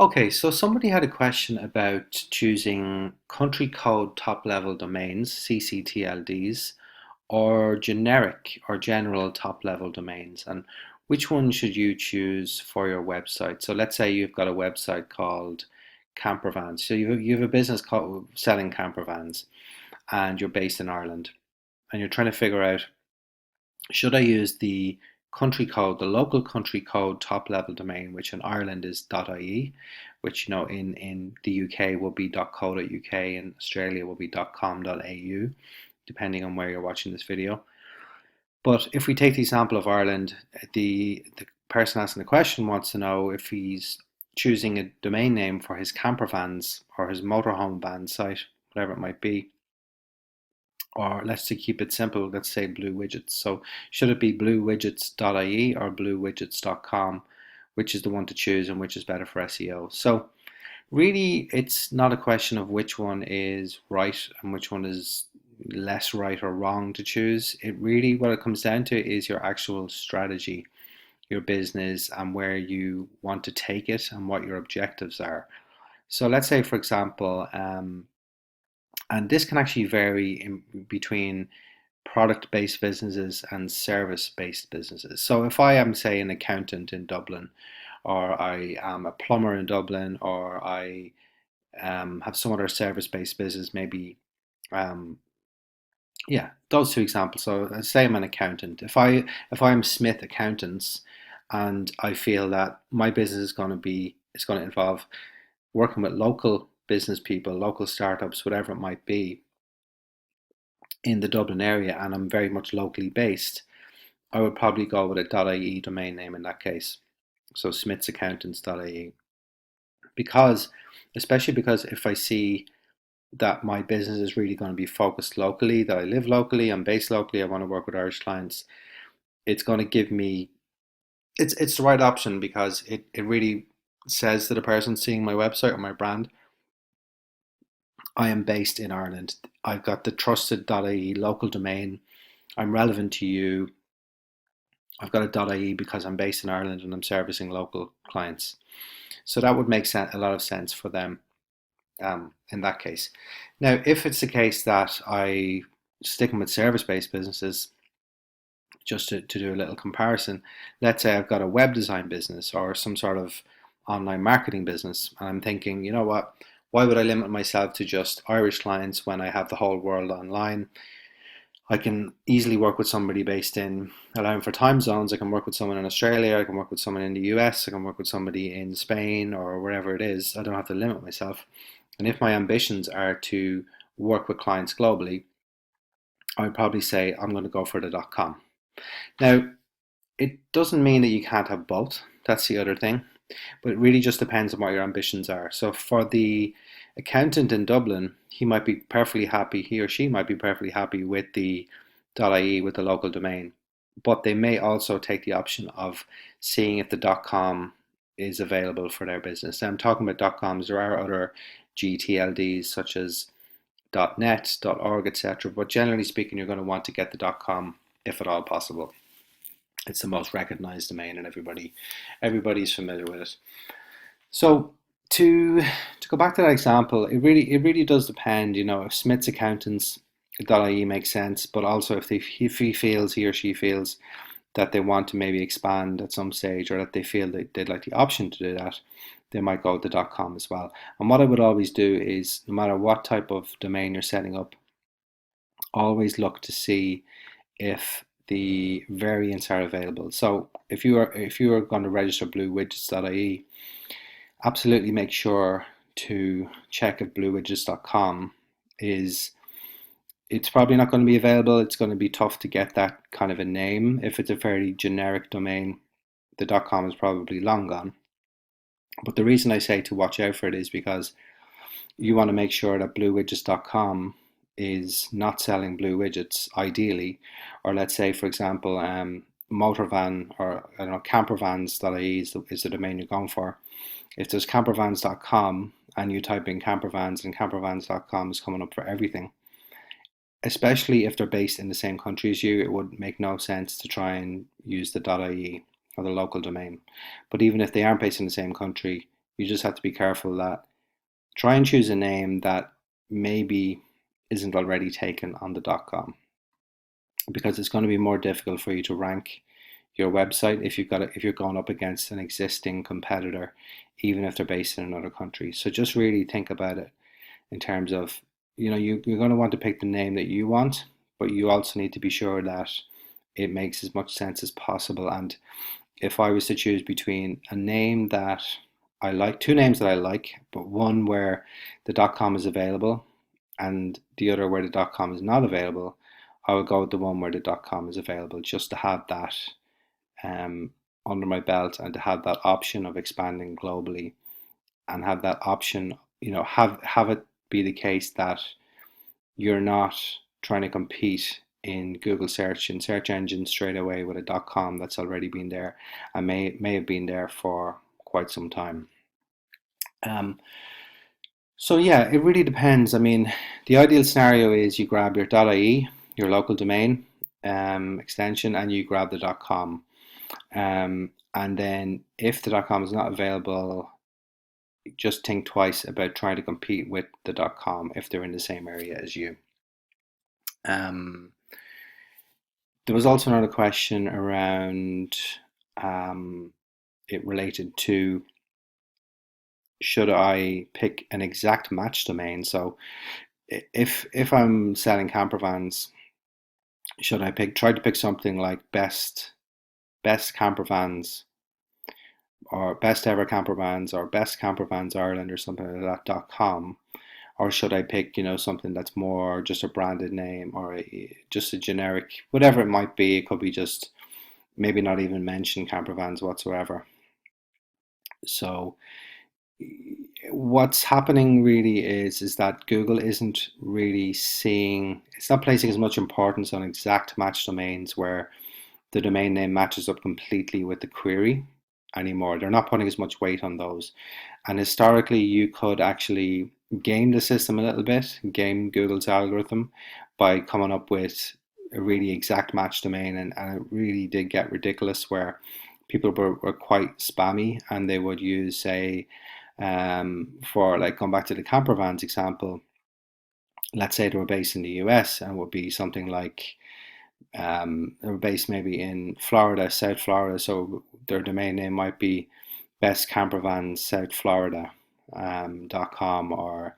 Okay, so somebody had a question about choosing country code top level domains, ccTLDs, or generic or general top level domains, and which one should you choose for your website? So let's say you've got a website called Campervans. So you have a business called selling campervans, and you're based in Ireland, and you're trying to figure out, should I use the country code, the local country code top level domain, which in Ireland is .ie, which in the UK will be .co.uk, and Australia will be .com.au, depending on where you're watching this video. But if we take the example of Ireland, the person asking the question wants to know if he's choosing a domain name for his campervans or his motorhome van site, whatever it might be, or let's to keep it simple, let's say Blue Widgets. So should it be bluewidgets.ie or bluewidgets.com, which is the one to choose and which is better for SEO? So really, it's not a question of which one is right and which one is less right or wrong to choose. It really, what it comes down to is your actual strategy, your business, and where you want to take it and what your objectives are. So let's say, for example, and this can actually vary in between product-based businesses and service-based businesses. So if I am, say, an accountant in Dublin, or I am a plumber in Dublin, or I have some other service-based business, maybe, um, yeah, those two examples. So let's say I'm an accountant. If I'm Smith Accountants, and I feel that my business is going to involve working with local business people, local startups, whatever it might be, in the Dublin area, and I'm very much locally based, I would probably go with a .ie domain name in that case. So smithsaccountants.ie. Because, especially because if I see that my business is really going to be focused locally, that I live locally, I'm based locally, I want to work with Irish clients, it's going to give me, it's the right option because it really says to the person seeing my website or my brand, I am based in Ireland. I've got the trusted.ie local domain. I'm relevant to you. I've got a .ie because I'm based in Ireland and I'm servicing local clients. So that would make a lot of sense for them in that case. Now, if it's the case that I sticking with service-based businesses, just to do a little comparison, let's say I've got a web design business or some sort of online marketing business, and I'm thinking, you know what? Why would I limit myself to just Irish clients when I have the whole world online? I can easily work with somebody based in, allowing for time zones. I can work with someone in Australia, I can work with someone in the US, I can work with somebody in Spain or wherever it is. I don't have to limit myself. And if my ambitions are to work with clients globally, I would probably say I'm going to go for the .com. Now, it doesn't mean that you can't have both. That's the other thing. But it really just depends on what your ambitions are. So for the accountant in Dublin, he or she might be perfectly happy with the .ie, with the local domain. But they may also take the option of seeing if the .com is available for their business. Now, I'm talking about .coms. There are other gTLDs such as .net, .org, etc. But generally speaking, you're going to want to get the .com if at all possible. It's the most recognized domain, and everybody's familiar with it. So to go back to that example, it really does depend. If Smith's Accountants .ie makes sense, but also if he or she feels that they want to maybe expand at some stage, or that they feel that they'd like the option to do that, they might go with the .com as well. And what I would always do is, no matter what type of domain you're setting up, always look to see if the variants are available. So if you are going to register bluewidgets.ie, absolutely make sure to check if bluewidgets.com is, it's probably not going to be available. It's going to be tough to get that kind of a name. If it's a very generic domain, the .com is probably long gone. But the reason I say to watch out for it is because you want to make sure that bluewidgets.com is not selling blue widgets, ideally. Or let's say, for example, motorvan, or I don't know, campervans.ie is the domain you're going for. If there's campervans.com and you type in campervans, and campervans.com is coming up for everything, especially if they're based in the same country as you, it would make no sense to try and use the .ie or the local domain. But even if they aren't based in the same country, you just have to be careful that try and choose a name that maybe isn't already taken on the .com, because it's going to be more difficult for you to rank your website if you're going up against an existing competitor, even if they're based in another country. So just really think about it in terms of, you're going to want to pick the name that you want, but you also need to be sure that it makes as much sense as possible. And if I was to choose between a name that I like, two names that I like, but one where the .com is available and the other where the .com is not available, I would go with the one where the .com is available, just to have that um, under my belt, and to have that option of expanding globally, and have that option, have it be the case that you're not trying to compete in Google search and search engines straight away with a .com that's already been there and may have been there for quite some time. Um, so yeah, it really depends. I mean, the ideal scenario is you grab your .ie, your local domain extension, and you grab the .com. And then if the .com is not available, just think twice about trying to compete with the .com if they're in the same area as you. Um, there was also another question around it related to, should I pick an exact match domain? So if I'm selling camper vans, should I try to pick something like best camper vans, or best ever camper vans, or best camper vans Ireland, or something like that .com? Or should I pick, something that's more just a branded name, or just a generic, whatever it might be? It could be just maybe not even mention camper vans whatsoever. So what's happening really is that Google isn't really it's not placing as much importance on exact match domains where the domain name matches up completely with the query anymore. They're not putting as much weight on those. And historically, you could actually game the system a little bit, game Google's algorithm, by coming up with a really exact match domain. And it really did get ridiculous where people were quite spammy, and they would use, say, for like going back to the camper vans example, let's say they were based in the US, and it would be something like they were based maybe in Florida, South Florida, so their domain name might be Best Camper Vans South Florida .com, or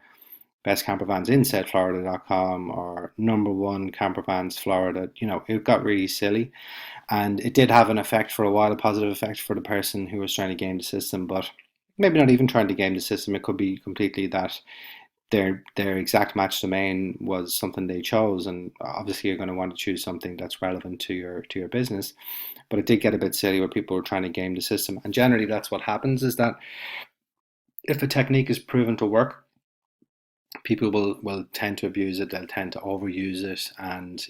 Best Camper Vans in South Florida.com, or Number One Camper Vans Florida. It got really silly, and it did have an effect for a while, a positive effect for the person who was trying to game the system, but maybe not even trying to game the system. It could be completely that their exact match domain was something they chose, and obviously you're going to want to choose something that's relevant to your business. But it did get a bit silly where people were trying to game the system, and generally that's what happens, is that if a technique is proven to work, people will tend to abuse it, they'll tend to overuse it, and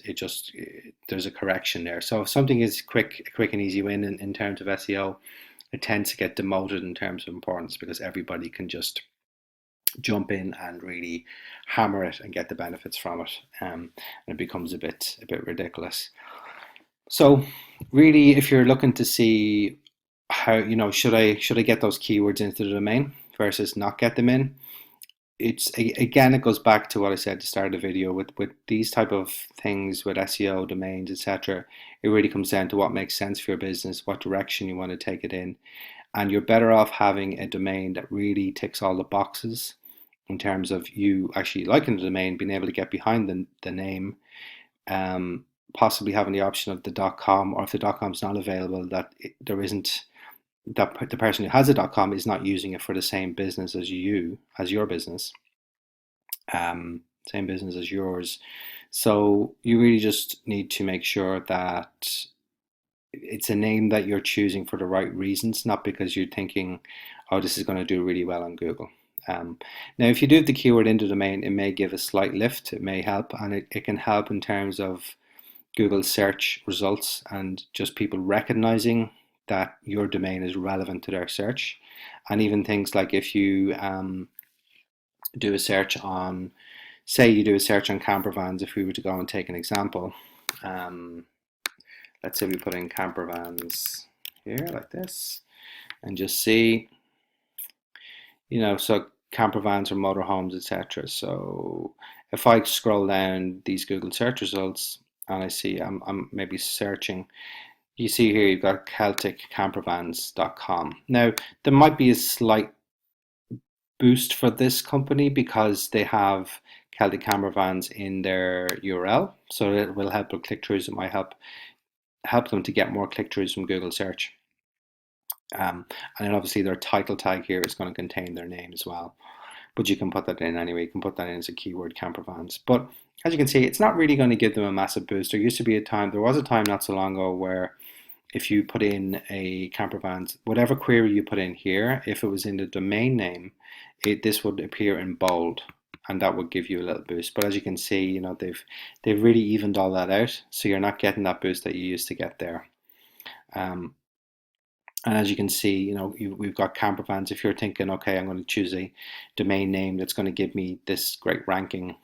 there's a correction there. So if something is a quick and easy win in terms of SEO, it tends to get demoted in terms of importance, because everybody can just jump in and really hammer it and get the benefits from it, and it becomes a bit ridiculous. So really, if you're looking to see how, should I get those keywords into the domain versus not get them in, again, it goes back to what I said at the start of the video. With these type of things, with SEO, domains, etc., it really comes down to what makes sense for your business, what direction you want to take it in. And you're better off having a domain that really ticks all the boxes in terms of you actually liking the domain, being able to get behind the name, possibly having the option of the .com, or if the .com is not available, that there isn't, that the person who has a .com is not using it for the same business as your business, same business as yours. So you really just need to make sure that it's a name that you're choosing for the right reasons, not because you're thinking, oh, this is going to do really well on Google. Now, if you do have the keyword in the domain, it may give a slight lift, it may help, and it can help in terms of Google search results and just people recognizing that your domain is relevant to their search. And even things like if you do a search on, say you do a search on camper vans, if we were to go and take an example, let's say we put in camper vans here like this, and just see, so camper vans or motorhomes, etc. So if I scroll down these Google search results and I see I'm maybe searching, you see here you've got CelticCampervans.com. Now, there might be a slight boost for this company because they have Celtic Campervans in their URL, so it will help with click-throughs. It might help them to get more click-throughs from Google search. And then obviously their title tag here is going to contain their name as well. But you can put that in anyway. You can put that in as a keyword, campervans. But as you can see, it's not really going to give them a massive boost. There was a time not so long ago where if you put in a campervans, whatever query you put in here, if it was in the domain name, this would appear in bold, and that would give you a little boost. But as you can see, they've really evened all that out, so you're not getting that boost that you used to get there. And as you can see, we've got campervans. If you're thinking, okay, I'm going to choose a domain name that's going to give me this great ranking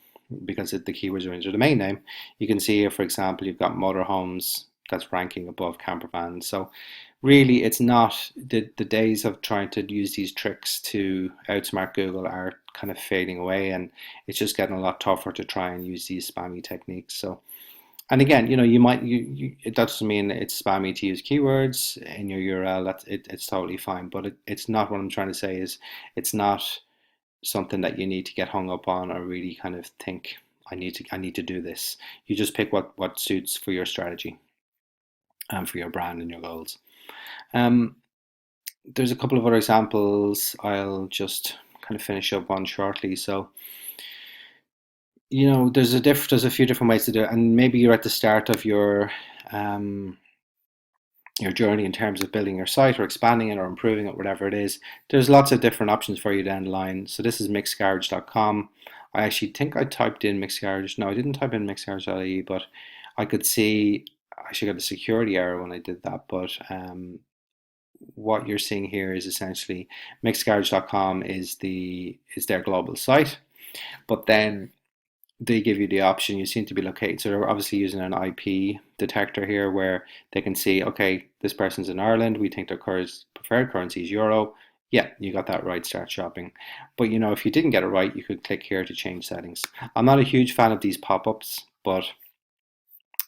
because the keywords are in the domain name, you can see here, for example, you've got motorhomes that's ranking above campervans. So really, it's not the days of trying to use these tricks to outsmart Google are kind of fading away, and it's just getting a lot tougher to try and use these spammy techniques. So. And again, it doesn't mean it's spammy to use keywords in your URL. It's totally fine. But it's not what I'm trying to say is it's not something that you need to get hung up on or really kind of think I need to do this. You just pick what suits for your strategy and for your brand and your goals. There's a couple of other examples I'll just kind of finish up on shortly. So there's a few different ways to do it, and maybe you're at the start of your journey in terms of building your site or expanding it or improving it, whatever it is. There's lots of different options for you down the line. So this is mixedgarage.com. I actually think I typed in mixedgarage. No, I didn't type in mixedgarage.ie, but I could see I actually got a security error when I did that. But what you're seeing here is essentially mixedgarage.com is their global site, but then they give you the option. You seem to be located, so they're obviously using an IP detector here where they can see, okay, this person's in Ireland, we think their preferred currency is euro. Yeah, you got that right, start shopping. But if you didn't get it right, you could click here to change settings. I'm not a huge fan of these pop-ups, but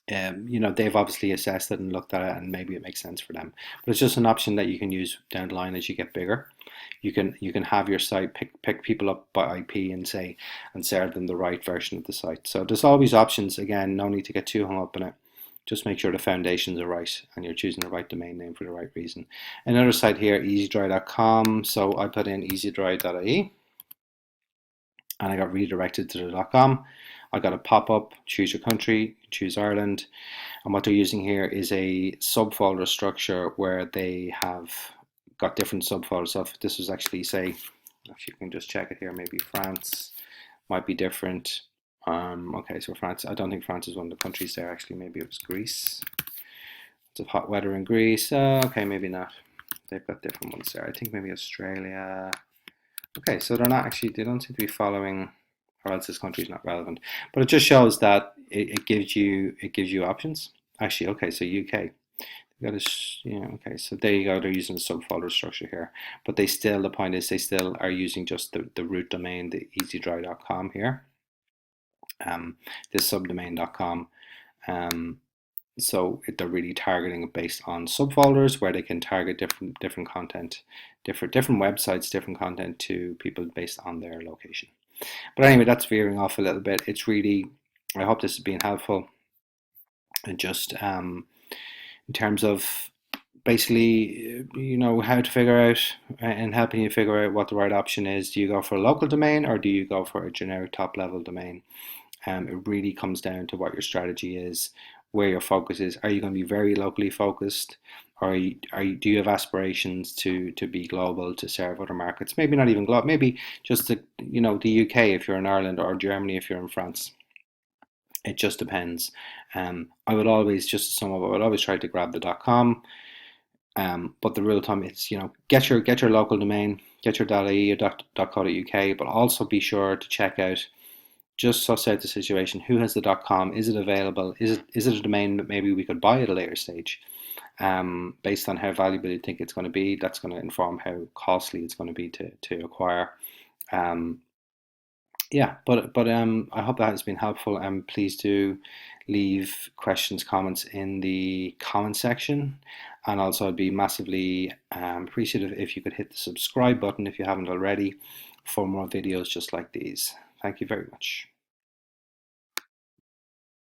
they've obviously assessed it and looked at it, and maybe it makes sense for them. But it's just an option that you can use down the line as you get bigger. You can have your site pick people up by IP and serve them the right version of the site. So there's always options. Again, no need to get too hung up in it. Just make sure the foundations are right and you're choosing the right domain name for the right reason. Another site here, easydry.com. So I put in easydry.ie and I got redirected to the .com. I got a pop-up, choose your country, choose Ireland, and what they're using here is a subfolder structure where they have got different subfolders. So if this was actually, say, if you can just check it here, maybe France might be different. Okay, so France, I don't think France is one of the countries there, actually. Maybe it was Greece. It's of hot weather in Greece. Okay, maybe not. They've got different ones there. I think maybe Australia. Okay, so they don't seem to be following, or else this country is not relevant. But it just shows that it gives you options. Actually, okay, so UK. Okay, so there you go. They're using the subfolder structure here, but the point is they still are using just the root domain, the easydry.com here, this subdomain.com. So they're really targeting based on subfolders where they can target different content, different websites, different content to people based on their location. But anyway, that's veering off a little bit. It's really, I hope this has been helpful, and just in terms of basically, how to figure out and helping you figure out what the right option is. Do you go for a local domain or do you go for a generic top level domain? It really comes down to what your strategy is, where your focus is. Are you going to be very locally focused, or do you have aspirations to be global, to serve other markets? Maybe not even global, maybe just the UK if you're in Ireland, or Germany if you're in France. It just depends. I would always, just to sum up, I would always try to grab the .com. But the rule of thumb is, get your local domain, get your .ie or .co.uk, but also be sure to check out, just suss out the situation. Who has the .com? Is it available? Is it a domain that maybe we could buy at a later stage? based on how valuable you think it's going to be. That's going to inform how costly it's going to be to acquire. Um, yeah, but I hope that has been helpful. And please do leave questions, comments in the comment section. And also, I'd be massively appreciative if you could hit the subscribe button if you haven't already for more videos just like these. Thank you very much.